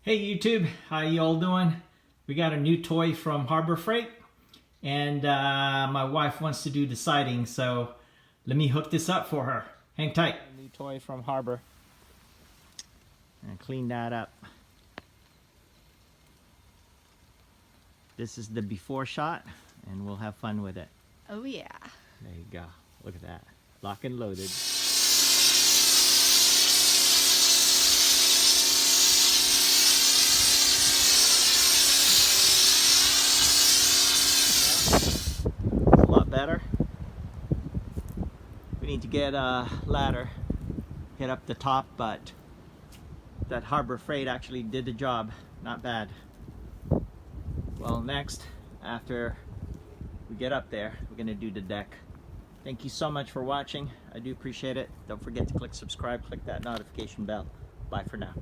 Hey YouTube, how you all doing? We got a new toy from Harbor Freight, and my wife wants to do the siding, so let me hook this up for her. Hang tight. A new toy from Harbor. And clean that up. This is the before shot, and we'll have fun with it. Oh yeah. There you go. Look at that. Lock and loaded. A lot better. We need to get a ladder, get up the top, but that Harbor Freight actually did the job. Not bad. Well, next, after we get up there, we're gonna do the deck. Thank you so much for watching. I do appreciate it. Don't forget to click subscribe, click that notification bell. Bye for now.